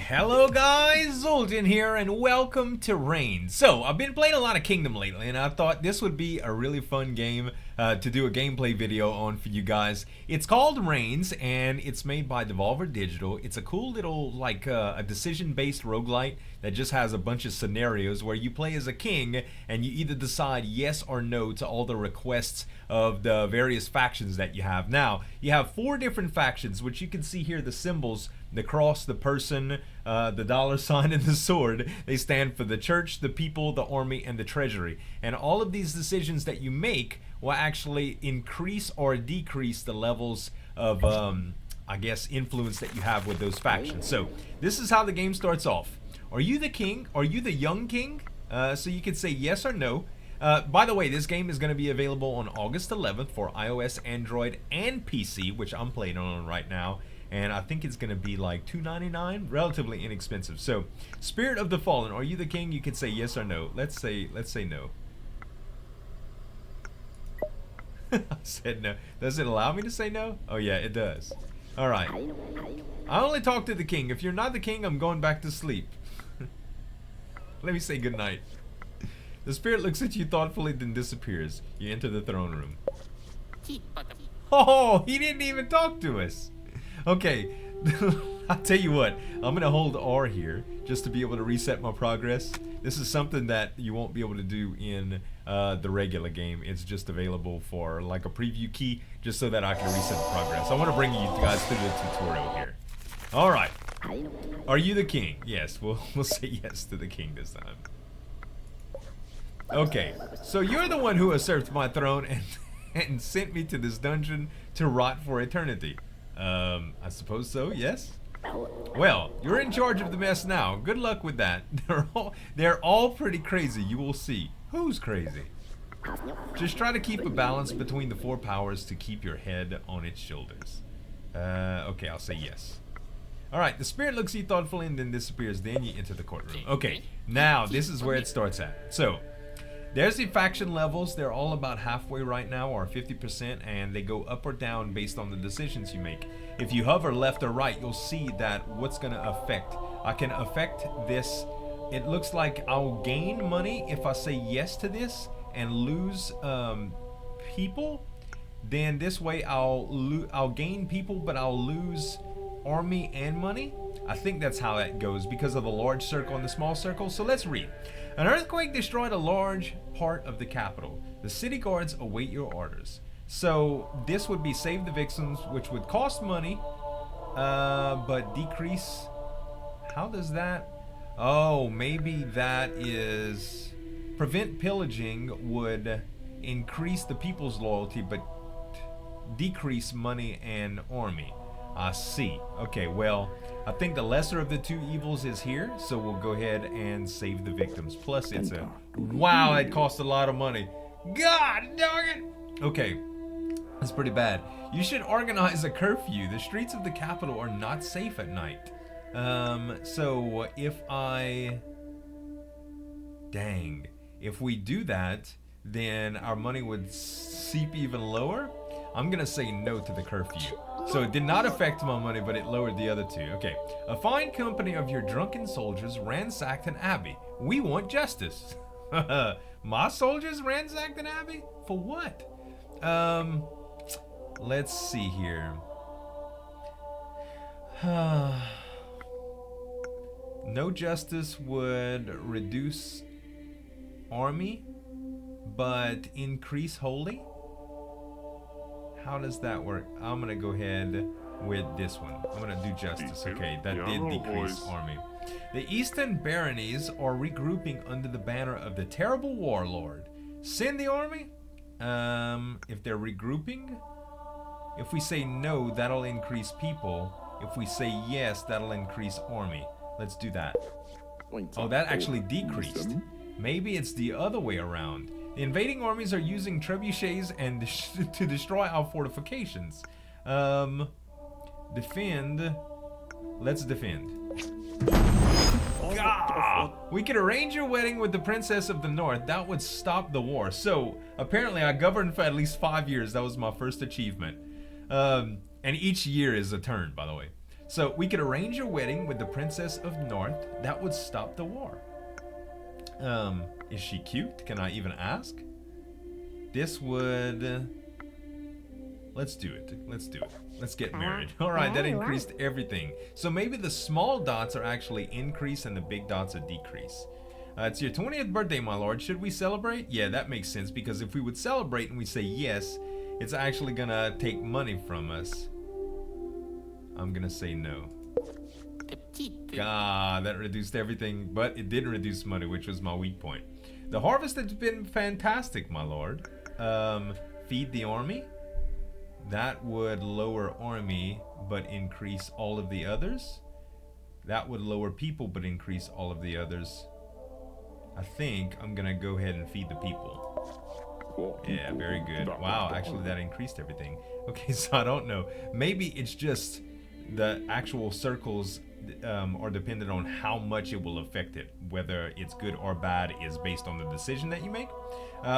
Hello guys, Zoltan here and welcome to Reign. So, I've been playing a lot of Kingdom lately and I thought this would be a really fun game to do a gameplay video on for you guys. It's called Reigns and it's made by Devolver Digital. It's a cool little like a decision-based roguelite that just has a bunch of scenarios where you play as a king and you either decide yes or no to all the requests of the various factions that you have. Now, you have 4 different factions, which you can see here, the symbols, the cross, the person, the dollar sign, and the sword. They stand for the church, the people, the army, and the treasury. And all of these decisions that you make will actually increase or decrease the levels of, I guess, influence that you have with those factions. So, this is how the game starts off. Are you the king? Are you the young king? So you can say yes or no. By the way, this game is going to be available on August 11th for iOS, Android, and PC, which I'm playing on right now. And I think it's going to be like $2.99, relatively inexpensive. So, Spirit of the Fallen, are you the king? You can say yes or no. Let's say no. I said no. Does it allow me to say no? Oh yeah, it does. All right. I only talk to the king. If you're not the king, I'm going back to sleep. Let me say goodnight. The spirit looks at you thoughtfully, then disappears. You enter the throne room. Oh, he didn't even talk to us. Okay, I'll tell you what, I'm going to hold R here just to be able to reset my progress. This is something that you won't be able to do in the regular game. It's just available for like a preview key just so that I can reset the progress. I want to bring you guys through the tutorial here. All right, are you the king? Yes, we'll say yes to the king this time. Okay, so you're the one who usurped my throne and sent me to this dungeon to rot for eternity. I suppose so, yes? Well, you're in charge of the mess now. Good luck with that. They're all pretty crazy, you will see. Who's crazy? Just try to keep a balance between the 4 powers to keep your head on its shoulders. Okay, I'll say yes. Alright, the spirit looks at you thoughtfully and then disappears. Then you enter the courtroom. Okay, now this is where it starts at. So, there's the faction levels. They're all about halfway right now, or 50%, and they go up or down based on the decisions you make. If you hover left or right, you'll see that what's going to affect. I can affect this. It looks like I'll gain money if I say yes to this and lose people. Then this way I'll gain people, but I'll lose army and money. I think that's how that goes because of the large circle and the small circle. So let's read. An earthquake destroyed a large part of the capital. The city guards await your orders. So this would be save the victims, which would cost money, but decrease. How does that? Oh, maybe that is prevent pillaging would increase the people's loyalty, but decrease money and army. I see. Okay, well, I think the lesser of the 2 evils is here, so we'll go ahead and save the victims. Plus, it's a... Wow, that cost a lot of money. God dang it! Okay, that's pretty bad. You should organize a curfew. The streets of the capital are not safe at night. So if I... Dang. If we do that, then our money would seep even lower. I'm gonna say no to the curfew. So it did not affect my money, but it lowered the other 2. Okay. A fine company of your drunken soldiers ransacked an abbey. We want justice. My soldiers ransacked an abbey? For what? Let's see here. No justice would reduce army, but increase holy? How does that work? I'm gonna go ahead with this one. I'm gonna do justice. Okay, that did decrease army. The Eastern baronies are regrouping under the banner of the terrible warlord. Send the army? If they're regrouping? If we say no, that'll increase people. If we say yes, that'll increase army. Let's do that. Oh, that actually decreased. Maybe it's the other way around. The invading armies are using trebuchets and to destroy our fortifications. Defend. Let's defend. Gah! We could arrange your wedding with the princess of the north. That would stop the war. So apparently I governed for at least 5 years. That was my first achievement. And each year is a turn, by the way. So we could arrange a wedding with the Princess of North. That would stop the war. Is she cute? Can I even ask? This would... let's do it. Let's do it. Let's get married. All right, that increased everything. So maybe the small dots are actually increase and the big dots are decrease. It's your 20th birthday, my lord. Should we celebrate? Yeah, that makes sense, because if we would celebrate and we say yes, it's actually gonna take money from us. I'm gonna say no. God, that reduced everything, but it didn't reduce money, which was my weak point. The harvest has been fantastic, my lord. Feed the army. That would lower army, but increase all of the others. That would lower people, but increase all of the others. I think I'm gonna go ahead and feed the people. Yeah, very good. Wow, actually that increased everything. Okay, so I don't know. Maybe it's just the actual circles are dependent on how much it will affect it. Whether it's good or bad is based on the decision that you make.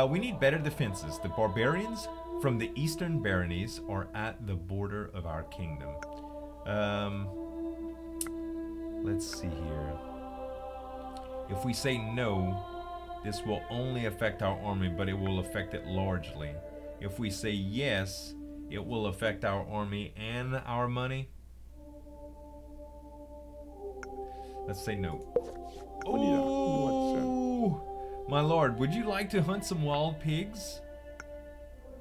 We need better defenses. The barbarians from the eastern baronies are at the border of our kingdom. Let's see here. If we say no, this will only affect our army, but it will affect it largely. If we say yes, it will affect our army and our money. Let's say no. Oh, my lord, would you like to hunt some wild pigs?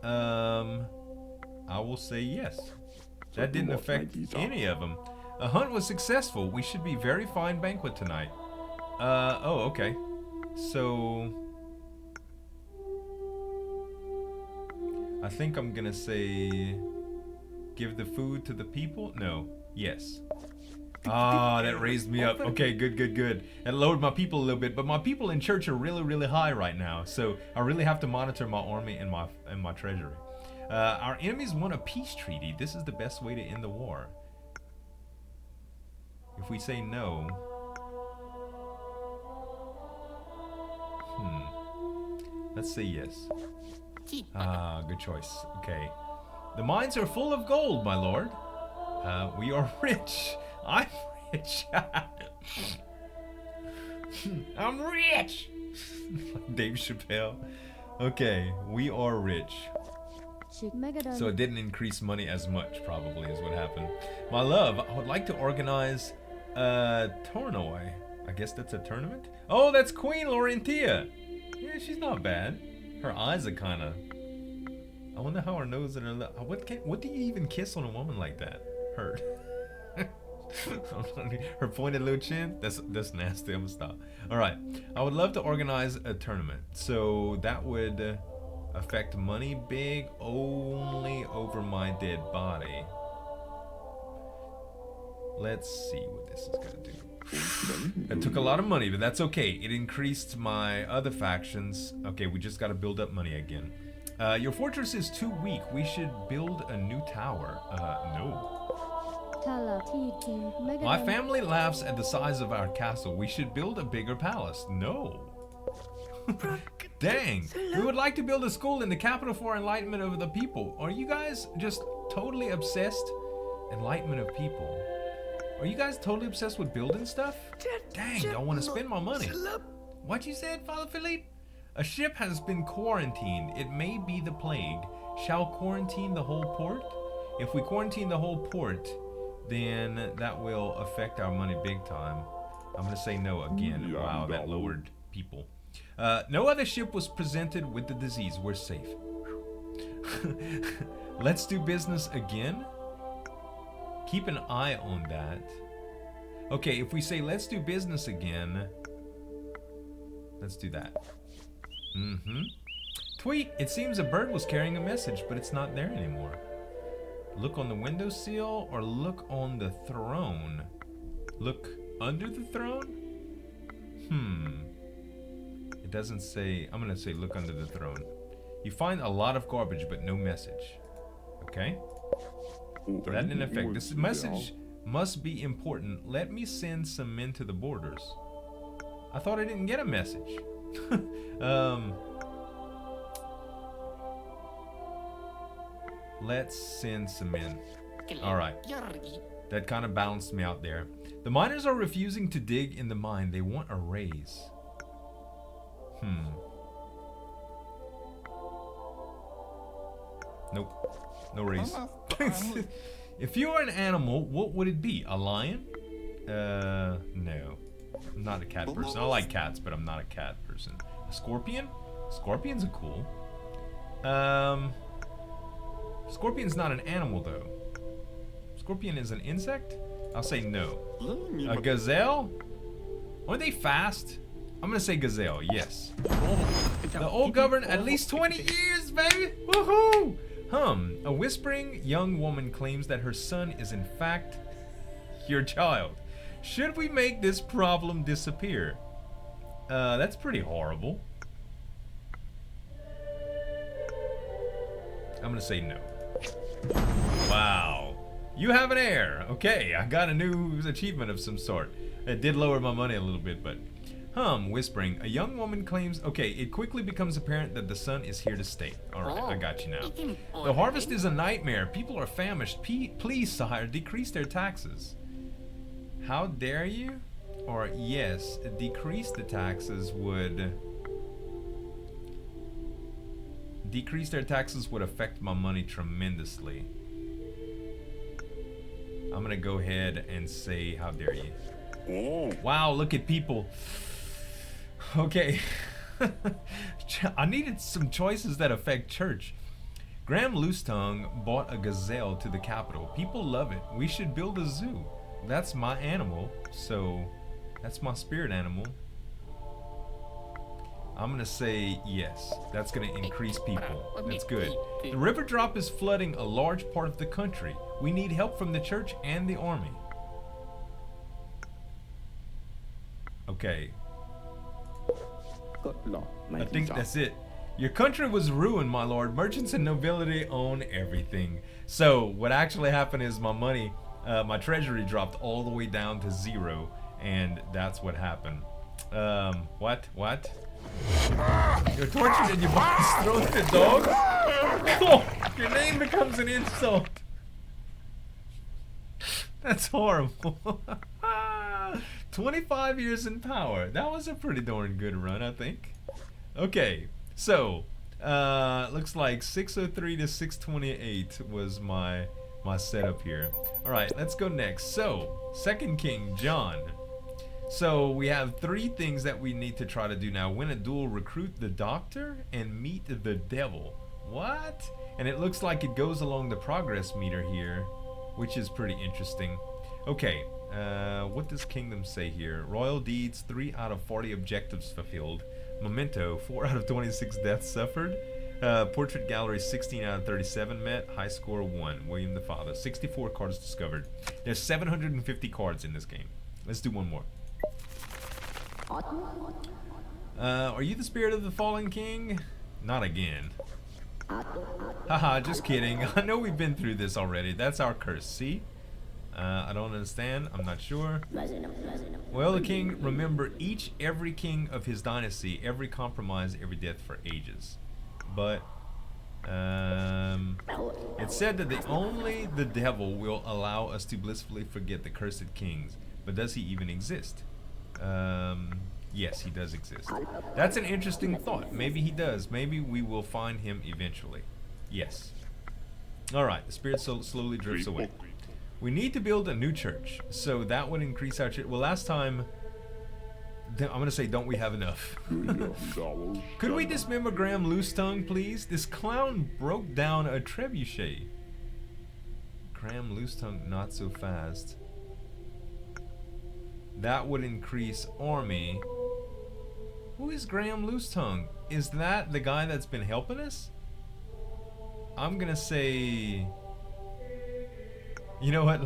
I will say yes. That didn't affect any of them. A hunt was successful. We should be very fine banquet tonight. Oh, okay. So I think I'm gonna say give the food to the people. No. Yes. Ah, that raised me up. Okay, good. That lowered my people a little bit, but my people in church are really high right now, so I really have to monitor my army and my treasury. Our enemies want a peace treaty. This is the best way to end the war. If we say no, let's say yes. Ah, good choice. Okay. The mines are full of gold, my lord. We are rich. I'm rich. I'm rich. Dave Chappelle. Okay, we are rich. So it didn't increase money as much, probably, is what happened. My love, I would like to organize a tournoi. I guess that's a tournament? Oh, that's Queen Laurentia. Yeah, she's not bad. Her eyes are kind of... I wonder how her nose and her lip... What do you even kiss on a woman like that? Her... her pointed little chin? That's nasty. I'm gonna stop. Alright. I would love to organize a tournament. So that would affect money big only over my dead body. Let's see what this is gonna do. It took a lot of money, but that's okay. It increased my other factions. Okay, we just gotta build up money again. Your fortress is too weak. We should build a new tower. No. My family laughs at the size of our castle. We should build a bigger palace. No. Dang. We would like to build a school in the capital for enlightenment of the people. Are you guys just totally obsessed? Enlightenment of people. Are you guys totally obsessed with building stuff? Dang, I want to spend my money. What you said, Father Philippe? A ship has been quarantined. It may be the plague. Shall quarantine the whole port? If we quarantine the whole port, then that will affect our money big time. I'm going to say no again. Wow, that lowered people. No other ship was presented with the disease. We're safe. Let's do business again. Keep an eye on that. Okay, if we say let's do business again, let's do that. Tweet, it seems a bird was carrying a message, but it's not there anymore. Look on the windowsill or look on the throne? Look under the throne? It doesn't say. I'm gonna say look under the throne. You find a lot of garbage but no message. Okay? That didn't affect. This message must be important. Let me send some men to the borders. I thought I didn't get a message. Let's send some men. Alright. That kind of balanced me out there. The miners are refusing to dig in the mine. They want a raise. Nope. No raise. If you were an animal, what would it be? A lion? No. I'm not a cat person. I like cats, but I'm not a cat person. A scorpion? Scorpions are cool. Scorpion's not an animal, though. Scorpion is an insect? I'll say no. A gazelle? Are they fast? I'm gonna say gazelle, yes. The old govern at least 20 years, baby! Woohoo! A whispering young woman claims that her son is in fact your child. Should we make this problem disappear? That's pretty horrible. I'm gonna say no. Wow. You have an heir. Okay, I got a new achievement of some sort. It did lower my money a little bit, but... whispering. A young woman claims... Okay, it quickly becomes apparent that the son is here to stay. Alright, I got you now. The harvest is a nightmare. People are famished. Please, sire, decrease their taxes. How dare you? Or, yes, decrease the taxes would... Decrease their taxes would affect my money tremendously. I'm gonna go ahead and say, how dare you. Oh. Wow, look at people. Okay. I needed some choices that affect church. Graham Loosetongue bought a gazelle to the capital. People love it. We should build a zoo. That's my animal, so that's my spirit animal. I'm gonna say yes. That's gonna increase people. That's good. The river drop is flooding a large part of the country. We need help from the church and the army. Okay. I think that's it. Your country was ruined, my lord. Merchants and nobility own everything. So what actually happened is my money, my treasury dropped all the way down to 0, and that's what happened. What? You're tortured and your body's thrown at a dog? Oh, your name becomes an insult. That's horrible. 25 years in power. That was a pretty darn good run, I think. Okay, so looks like 603 to 628 was my setup here. All right, let's go next. So, Second King John. So we have 3 things that we need to try to do now. Win a duel, recruit the doctor, and meet the devil. What? And it looks like it goes along the progress meter here, which is pretty interesting. Okay, what does Kingdom say here? Royal deeds, 3 out of 40 objectives fulfilled. Memento, 4 out of 26 deaths suffered. Portrait gallery, 16 out of 37 met. High score 1. William the Father. 64 cards discovered. There's 750 cards in this game. Let's do one more. Are you the spirit of the fallen king? Not again. Haha, just kidding. I know we've been through this already. That's our curse, see? I don't understand. I'm not sure. Well, the king, remember every king of his dynasty, every compromise, every death for ages. But, it said that only the devil will allow us to blissfully forget the cursed kings. But does he even exist? Yes, he does exist. That's an interesting thought. Maybe he does. Maybe we will find him eventually. Yes. Alright, the spirit slowly drifts away. We need to build a new church. So that would increase our church. Well, last time... I'm going to say, don't we have enough? Could we dismember Graham Loosetongue, please? This clown broke down a trebuchet. Graham Loosetongue, not so fast. That would increase army. Who is Graham Loosetongue? Is that the guy that's been helping us? I'm gonna say... You know what?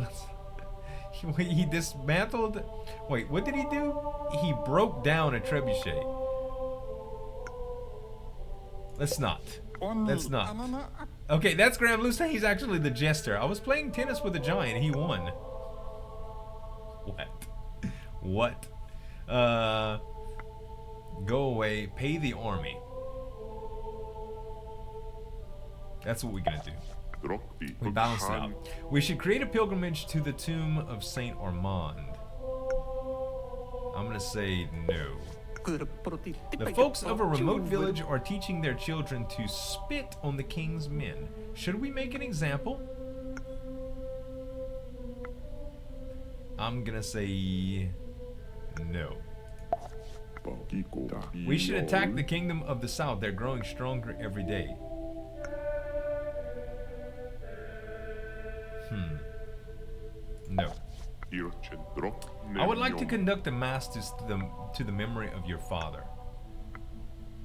He dismantled... Wait, what did he do? He broke down a trebuchet. Let's not. Okay, that's Graham Loosetongue. He's actually the jester. I was playing tennis with a giant. He won. What? Go away. Pay the army. That's what we're gonna do. We balanced it out. We should create a pilgrimage to the tomb of Saint Armand. I'm gonna say no. The folks of a remote village are teaching their children to spit on the king's men. Should we make an example? I'm gonna say no. We should attack the kingdom of the south. They're growing stronger every day. No. I would like to conduct a mass to the memory of your father.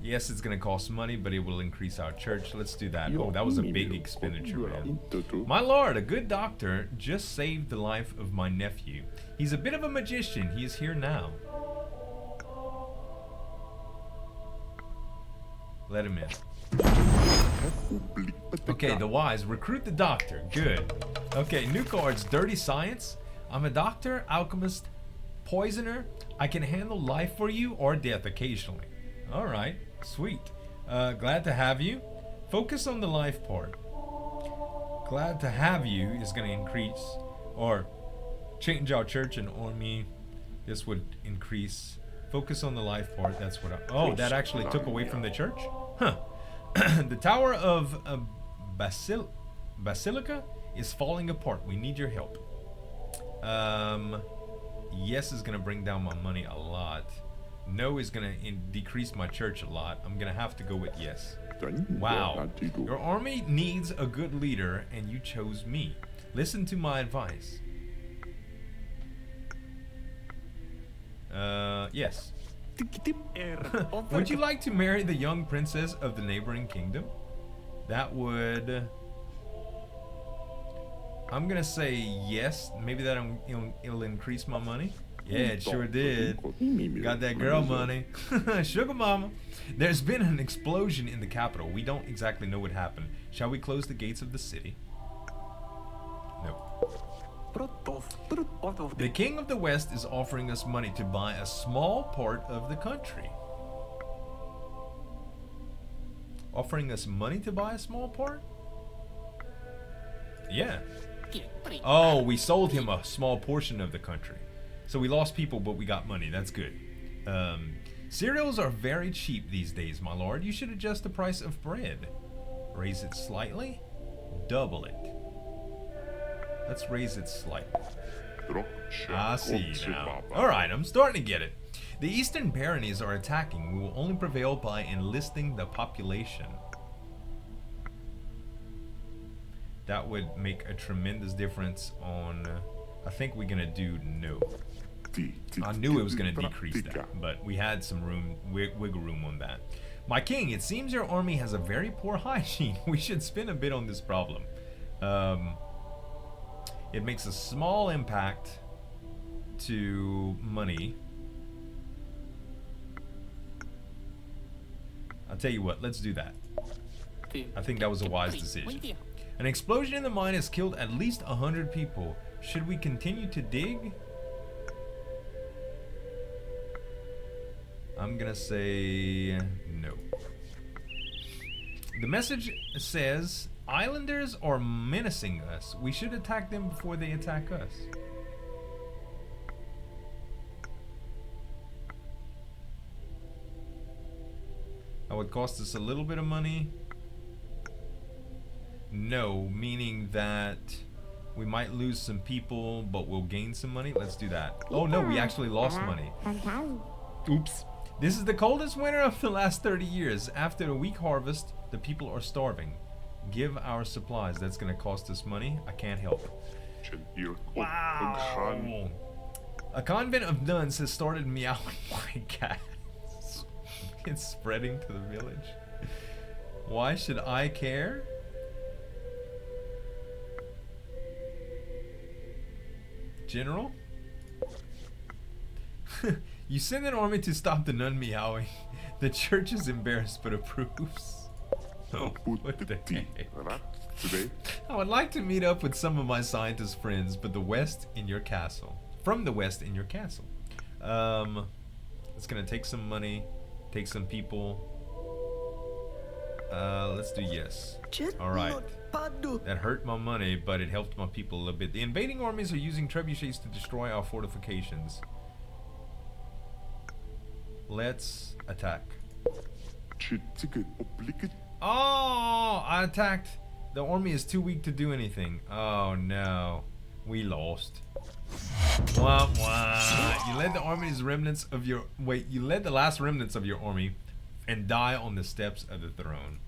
Yes, it's going to cost money, but it will increase our church. Let's do that. Oh, that was a big expenditure, man. My lord, a good doctor just saved the life of my nephew. He's a bit of a magician. He is here now. Let him in. Okay, the wise. Recruit the doctor. Good. Okay, new cards. Dirty science. I'm a doctor, alchemist, poisoner. I can handle life for you or death occasionally. Alright, sweet. Glad to have you. Focus on the life part. Glad to have you is going to increase or change our church and army. This would increase. Focus on the life part. That's what oh, that actually took away from the church? Huh. The Tower of Basilica is falling apart. We need your help. Yes is gonna bring down my money a lot. No is gonna decrease my church a lot. I'm gonna have to go with yes. Wow. Your army needs a good leader and you chose me. Listen to my advice. Yes. Would you like to marry the young princess of the neighboring kingdom? That would... I'm gonna say yes. Maybe it'll increase my money. Yeah, it sure did. Got that girl money. Sugar mama. There's been an explosion in the capital. We don't exactly know what happened. Shall we close the gates of the city? No. The king of the west is offering us money to buy a small part of the country. Offering us money to buy a small part? Yeah. Oh, we sold him a small portion of the country. So we lost people, but we got money. That's good. Cereals are very cheap these days, my lord. You should adjust the price of bread. Raise it slightly. Double it. Let's raise it slightly. I see now. Alright, I'm starting to get it. The eastern baronies are attacking. We will only prevail by enlisting the population. That would make a tremendous difference on... I think we're going to do no. I knew it was going to decrease that, but we had some room, wiggle room on that. My king, it seems your army has a very poor hygiene. We should spin a bit on this problem. It makes a small impact to money. I'll tell you what, let's do that. I think that was a wise decision. An explosion in the mine has killed at least 100 people. Should we continue to dig? I'm gonna say no. The message says, islanders are menacing us. We should attack them before they attack us. That would cost us a little bit of money. No, meaning that we might lose some people, but we'll gain some money. Let's do that. Oh no, we actually lost money. Oops. This is the coldest winter of the last 30 years. After a weak harvest, the people are starving. Give our supplies. That's going to cost us money. I can't help it. Wow. A convent of nuns has started meowing like cats. It's spreading to the village. Why should I care? General? You send an army to stop the nun meowing. The church is embarrassed but approves. Oh, what the heck? I would like to meet up with some of my scientist friends, but the west in your castle. From the west in your castle. It's gonna take some money, take some people. Let's do yes. Alright. That hurt my money, but it helped my people a little bit. The invading armies are using trebuchets to destroy our fortifications. Let's attack. Oh, I attacked. The army is too weak to do anything. Oh no, we lost. Wah, wah. You led the army's remnants of your you led the last remnants of your army and die on the steps of the throne.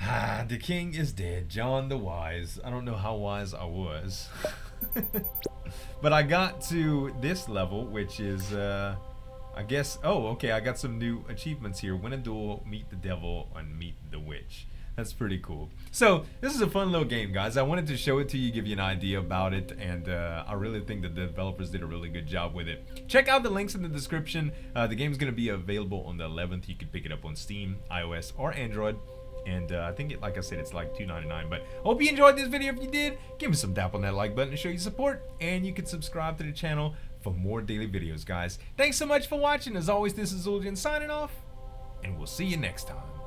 Ah, the king is dead. John the Wise. I don't know how wise I was. But I got to this level, which is I guess, oh, okay, I got some new achievements here. Win a duel, meet the devil, and meet the witch. That's pretty cool. So, this is a fun little game, guys. I wanted to show it to you, give you an idea about it, and I really think that the developers did a really good job with it. Check out the links in the description. The game's going to be available on the 11th. You can pick it up on Steam, iOS, or Android. And I think, like I said, it's like $2.99. But I hope you enjoyed this video. If you did, give me some tap on that like button to show your support. And you can subscribe to the channel for more daily videos, guys. Thanks so much for watching. As always, this is Uljan signing off. And we'll see you next time.